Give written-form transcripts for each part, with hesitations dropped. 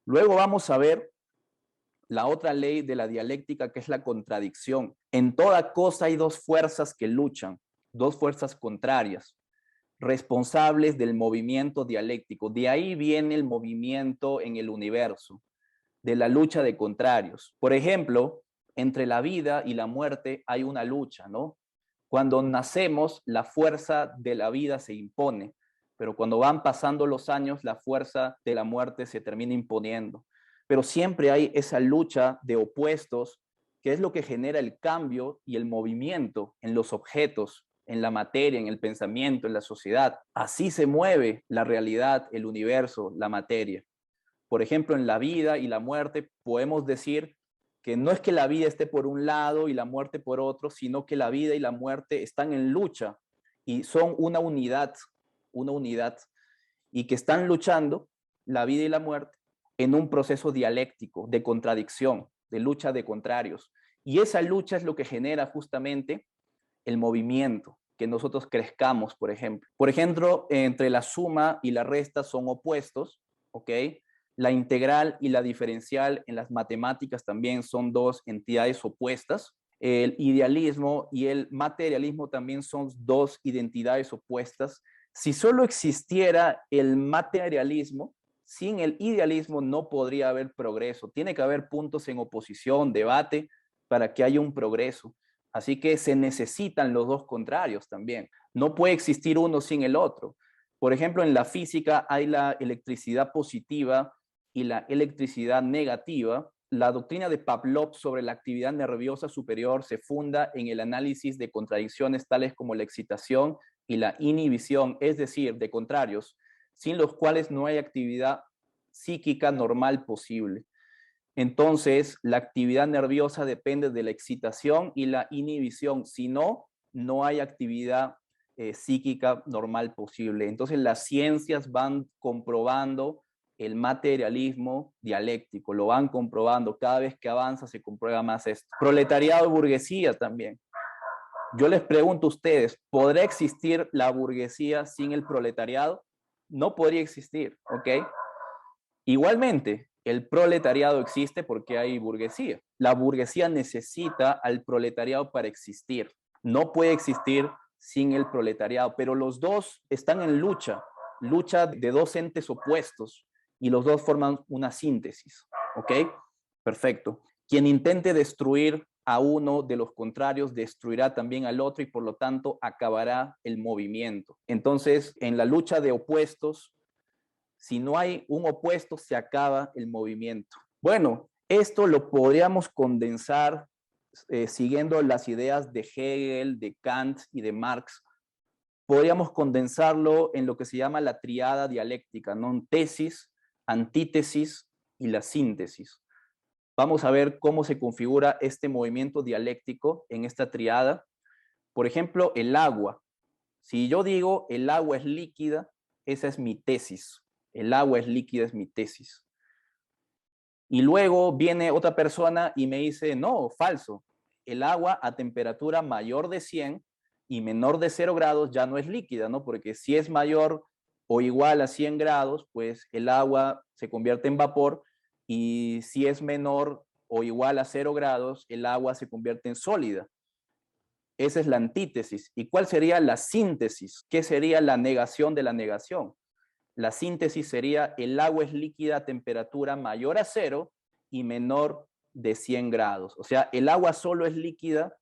Luego vamos a ver la otra ley de la dialéctica, que es la contradicción. En toda cosa hay dos fuerzas que luchan, dos fuerzas contrarias, responsables del movimiento dialéctico. De ahí viene el movimiento en el universo, de la lucha de contrarios. Por ejemplo, entre la vida y la muerte hay una lucha, ¿no? Cuando nacemos, la fuerza de la vida se impone, pero cuando van pasando los años, la fuerza de la muerte se termina imponiendo. Pero siempre hay esa lucha de opuestos, que es lo que genera el cambio y el movimiento en los objetos, en la materia, en el pensamiento, en la sociedad. Así se mueve la realidad, el universo, la materia. Por ejemplo, en la vida y la muerte podemos decir que no es que la vida esté por un lado y la muerte por otro, sino que la vida y la muerte están en lucha y son una unidad, y que están luchando la vida y la muerte en un proceso dialéctico de contradicción, de lucha de contrarios. Y esa lucha es lo que genera justamente el movimiento, que nosotros crezcamos, por ejemplo. Por ejemplo, entre la suma y la resta son opuestos, ¿ok? La integral y la diferencial en las matemáticas también son dos entidades opuestas. El idealismo y el materialismo también son dos identidades opuestas. Si solo existiera el materialismo, sin el idealismo no podría haber progreso. Tiene que haber puntos en oposición, debate, para que haya un progreso. Así que se necesitan los dos contrarios también. No puede existir uno sin el otro. Por ejemplo, en la física hay la electricidad positiva y la electricidad negativa. La doctrina de Pavlov sobre la actividad nerviosa superior se funda en el análisis de contradicciones tales como la excitación y la inhibición, es decir, de contrarios, sin los cuales no hay actividad psíquica normal posible. Entonces, la actividad nerviosa depende de la excitación y la inhibición. Si no, no hay actividad psíquica normal posible. Entonces, las ciencias van comprobando el materialismo dialéctico, lo van comprobando. Cada vez que avanza se comprueba más esto. Proletariado y burguesía también. Yo les pregunto a ustedes, ¿podrá existir la burguesía sin el proletariado? No podría existir, ¿ok? Igualmente, el proletariado existe porque hay burguesía. La burguesía necesita al proletariado para existir. No puede existir sin el proletariado, pero los dos están en lucha, lucha de dos entes opuestos, y los dos forman una síntesis, ¿ok? Perfecto. Quien intente destruir a uno de los contrarios destruirá también al otro y por lo tanto acabará el movimiento. Entonces, en la lucha de opuestos, si no hay un opuesto, se acaba el movimiento. Bueno, esto lo podríamos condensar siguiendo las ideas de Hegel, de Kant y de Marx. Podríamos condensarlo en lo que se llama la triada dialéctica, ¿no? Tesis, antítesis y la síntesis. Vamos a ver cómo se configura este movimiento dialéctico en esta triada. Por ejemplo, el agua. Si yo digo el agua es líquida, esa es mi tesis. El agua es líquida es mi tesis. Y luego viene otra persona y me dice, no, falso. El agua a temperatura mayor de 100 y menor de 0 grados ya no es líquida, ¿no? Porque si es mayor o igual a 100 grados, pues el agua se convierte en vapor, y si es menor o igual a 0 grados, el agua se convierte en sólida. Esa es la antítesis. ¿Y cuál sería la síntesis? ¿Qué sería la negación de la negación? La síntesis sería el agua es líquida a temperatura mayor a 0 y menor de 100 grados. O sea, el agua solo es líquida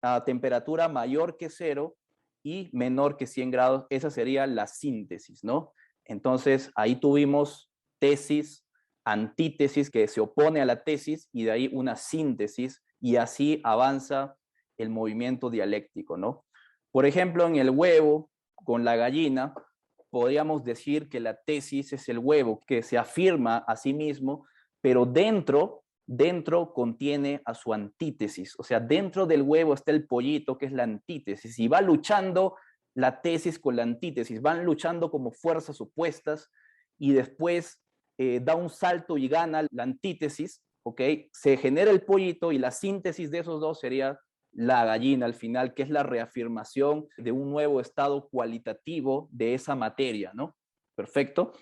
a temperatura mayor que 0 y menor que 100 grados. Esa sería la síntesis, ¿no? Entonces, ahí tuvimos tesis, antítesis, que se opone a la tesis, y de ahí una síntesis, y así avanza el movimiento dialéctico, ¿no? Por ejemplo, en el huevo con la gallina, podríamos decir que la tesis es el huevo que se afirma a sí mismo, pero dentro contiene a su antítesis. O sea, dentro del huevo está el pollito, que es la antítesis, y va luchando la tesis con la antítesis, van luchando como fuerzas opuestas, y después da un salto y gana la antítesis, ¿ok? Se genera el pollito y la síntesis de esos dos sería la gallina al final, que es la reafirmación de un nuevo estado cualitativo de esa materia, ¿no? Perfecto.